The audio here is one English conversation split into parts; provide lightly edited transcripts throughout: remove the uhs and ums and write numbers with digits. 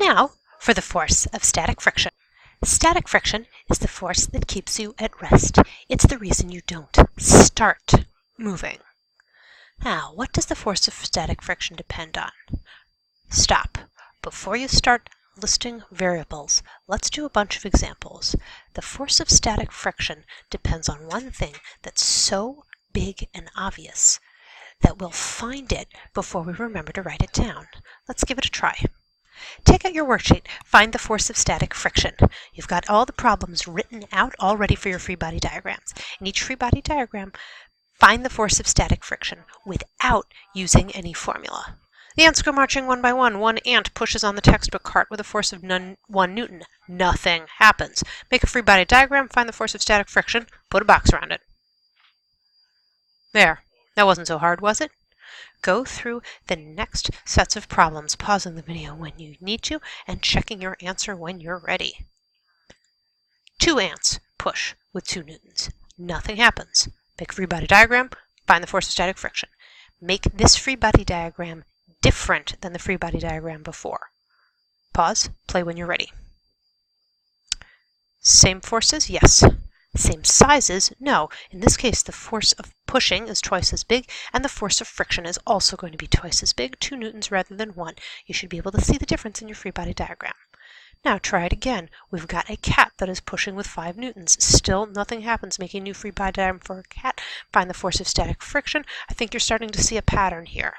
Now, for the force of static friction. Static friction is the force that keeps you at rest. It's the reason you don't start moving. Now, what does the force of static friction depend on? Stop. Before you start listing variables, let's do a bunch of examples. The force of static friction depends on one thing that's so big and obvious that we'll find it before we remember to write it down. Let's give it a try. Take out your worksheet, find the force of static friction. You've got all the problems written out already for your free body diagrams. In each free body diagram, find the force of static friction without using any formula. The ants go marching one by one. One ant pushes on the textbook cart with a force of 1 Newton. Nothing happens. Make a free body diagram, find the force of static friction, put a box around it. There. That wasn't so hard, was it? Go through the next sets of problems, pausing the video when you need to and checking your answer when you're ready. 2 ants push with 2 newtons. Nothing happens. Make a free body diagram, find the force of static friction. Make this free body diagram different than the free body diagram before. Pause, play when you're ready. Same forces? Yes. Same sizes? No. In this case, the force of pushing is twice as big, and the force of friction is also going to be twice as big, 2 newtons rather than 1. You should be able to see the difference in your free body diagram. Now try it again. We've got a cat that is pushing with 5 newtons. Still nothing happens. Make a new free body diagram for a cat. Find the force of static friction. I think you're starting to see a pattern here.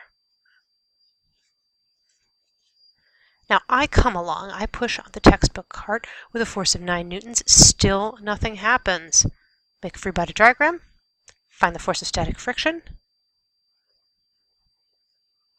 Now I come along, I push on the textbook cart with a force of 9 newtons, still nothing happens. Make a free body diagram, find the force of static friction.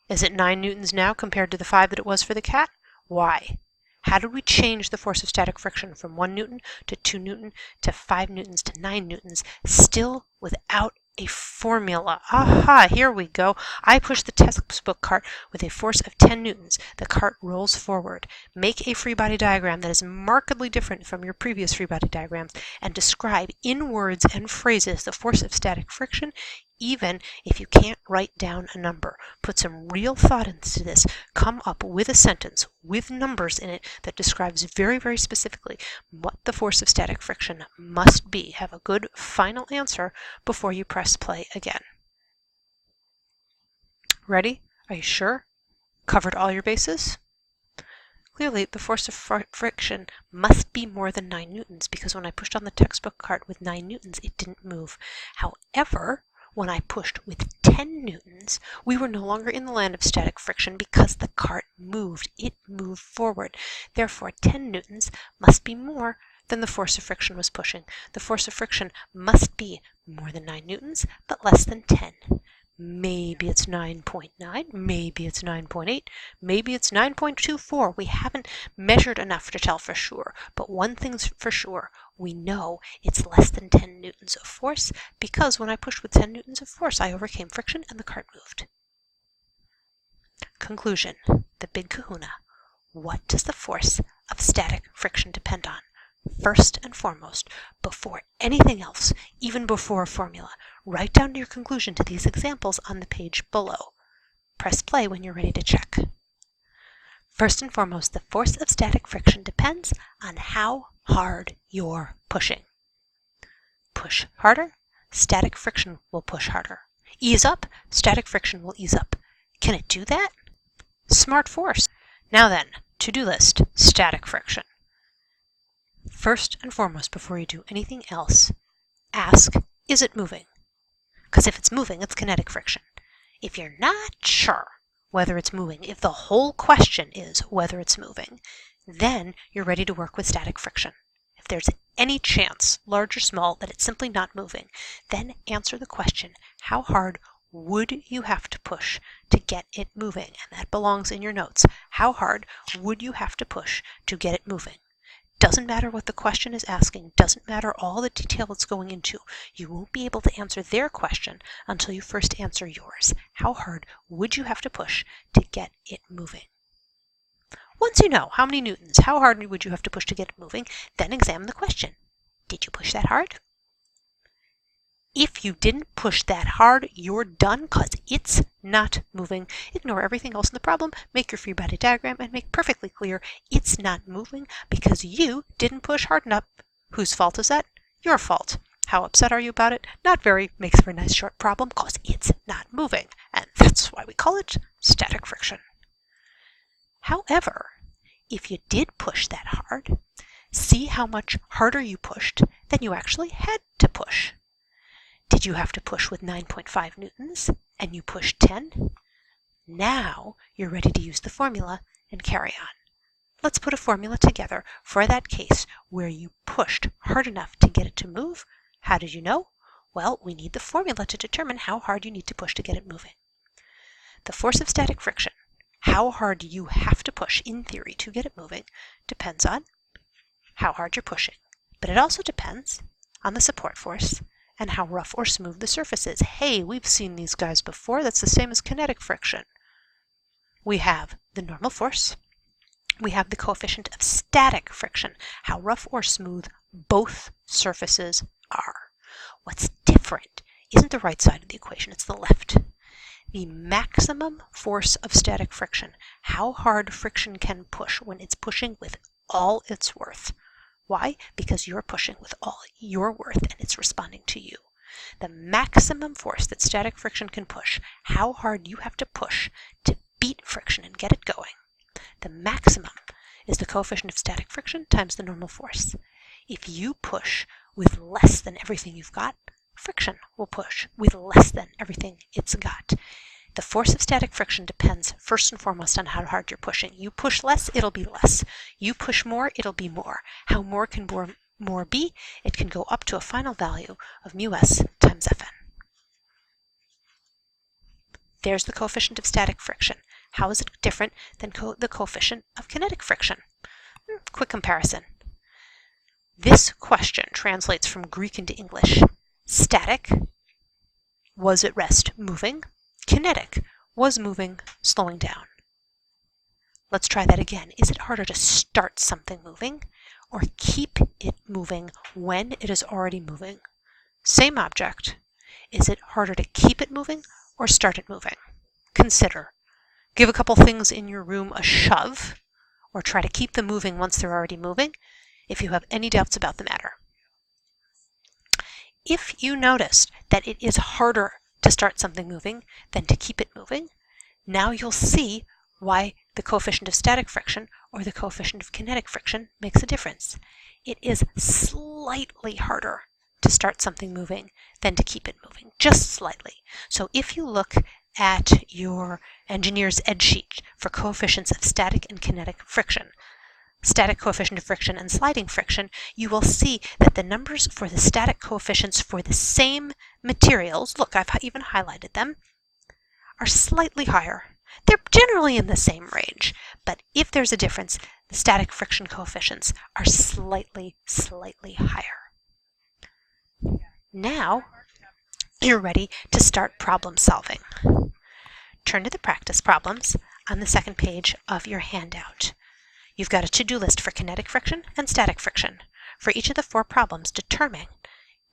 Is it 9 newtons now compared to the 5 that it was for the cat? Why? How did we change the force of static friction from 1 newton to 2 newton to 5 newtons to 9 newtons, still without a formula? Aha, here we go. I push the textbook cart with a force of 10 newtons. The cart rolls forward. Make a free body diagram that is markedly different from your previous free body diagrams and describe in words and phrases the force of static friction, even if you can't write down a number. Put some real thought into this. Come up with a sentence with numbers in it that describes very, very specifically what the force of static friction must be. Have a good final answer before you press play again. Ready? Are you sure? Covered all your bases? Clearly, the force of friction must be more than 9 newtons because when I pushed on the textbook cart with 9 newtons, it didn't move. However, when I pushed with 10 newtons, we were no longer in the land of static friction because the cart moved. It moved forward. Therefore, 10 newtons must be more than the force of friction was pushing. The force of friction must be more than 9 newtons, but less than 10. Maybe it's 9.9, maybe it's 9.8, maybe it's 9.24. We haven't measured enough to tell for sure, but one thing's for sure. We know it's less than 10 newtons of force because when I pushed with 10 newtons of force, I overcame friction and the cart moved. Conclusion, the big kahuna. What does the force of static friction depend on? First and foremost, before anything else, even before a formula, write down your conclusion to these examples on the page below. Press play when you're ready to check. First and foremost, the force of static friction depends on how hard you're pushing. Push harder, static friction will push harder. Ease up, static friction will ease up. Can it do that? Smart force. Now then, to-do list, static friction. First and foremost, before you do anything else, ask, is it moving? Because if it's moving, it's kinetic friction. If you're not sure whether it's moving, if the whole question is whether it's moving, then you're ready to work with static friction. If there's any chance, large or small, that it's simply not moving, then answer the question, how hard would you have to push to get it moving? And that belongs in your notes. How hard would you have to push to get it moving? Doesn't matter what the question is asking, doesn't matter all the detail it's going into. You won't be able to answer their question until you first answer yours. How hard would you have to push to get it moving? Once you know how many newtons, how hard would you have to push to get it moving, then examine the question. Did you push that hard? If you didn't push that hard, you're done because it's not moving. Ignore everything else in the problem, make your free body diagram, and make perfectly clear it's not moving because you didn't push hard enough. Whose fault is that? Your fault. How upset are you about it? Not very. Makes for a nice short problem because it's not moving. And that's why we call it static friction. However, if you did push that hard, see how much harder you pushed than you actually had to push. Did you have to push with 9.5 newtons and you pushed 10? Now you're ready to use the formula and carry on. Let's put a formula together for that case where you pushed hard enough to get it to move. How did you know? Well, we need the formula to determine how hard you need to push to get it moving. The force of static friction, how hard you have to push in theory to get it moving, depends on how hard you're pushing. But it also depends on the support force and how rough or smooth the surface is. Hey, we've seen these guys before. That's the same as kinetic friction. We have the normal force. We have the coefficient of static friction, how rough or smooth both surfaces are. What's different isn't the right side of the equation, it's the left. The maximum force of static friction, how hard friction can push when it's pushing with all its worth. Why? Because you're pushing with all your worth and it's responding to you. The maximum force that static friction can push, how hard you have to push to beat friction and get it going. The maximum is the coefficient of static friction times the normal force. If you push with less than everything you've got, friction will push with less than everything it's got. The force of static friction depends first and foremost on how hard you're pushing. You push less, it'll be less. You push more, it'll be more. How more can more be? It can go up to a final value of mu s times Fn. There's the coefficient of static friction. How is it different than the coefficient of kinetic friction? Quick comparison. This question translates from Greek into English. Static was at rest, moving. Kinetic was moving, slowing down. Let's try that again. Is it harder to start something moving or keep it moving when it is already moving? Same object. Is it harder to keep it moving or start it moving? Consider. Give a couple things in your room a shove or try to keep them moving once they're already moving if you have any doubts about the matter. If you noticed that it is harder to start something moving than to keep it moving, now you'll see why the coefficient of static friction or the coefficient of kinetic friction makes a difference. It is slightly harder to start something moving than to keep it moving, just slightly. So if you look at your engineer's ed sheet for coefficients of static and kinetic friction, static coefficient of friction and sliding friction, you will see that the numbers for the static coefficients for the same materials, look, I've even highlighted them, are slightly higher. They're generally in the same range, but if there's a difference, the static friction coefficients are slightly higher. Now, you're ready to start problem solving. Turn to the practice problems on the second page of your handout. You've got a to-do list for kinetic friction and static friction. For each of the 4 problems, determine,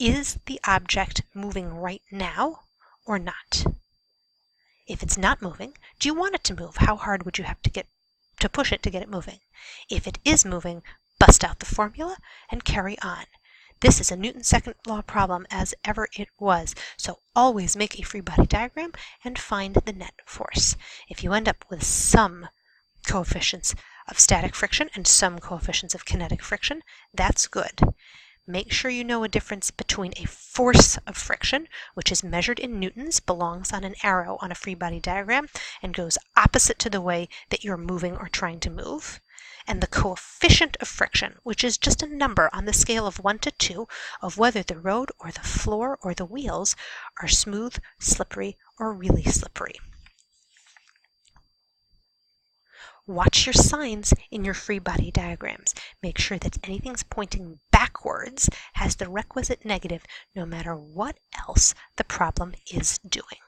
is the object moving right now or not? If it's not moving, do you want it to move? How hard would you have to push it to get it moving? If it is moving, bust out the formula and carry on. This is a Newton's second law problem as ever it was, so always make a free body diagram and find the net force. If you end up with some coefficients of static friction and some coefficients of kinetic friction, that's good. Make sure you know a difference between a force of friction, which is measured in newtons, belongs on an arrow on a free body diagram, and goes opposite to the way that you're moving or trying to move, and the coefficient of friction, which is just a number on the scale of 1 to 2 of whether the road or the floor or the wheels are smooth, slippery, or really slippery. Watch your signs in your free body diagrams. Make sure that anything's pointing backwards has the requisite negative no matter what else the problem is doing.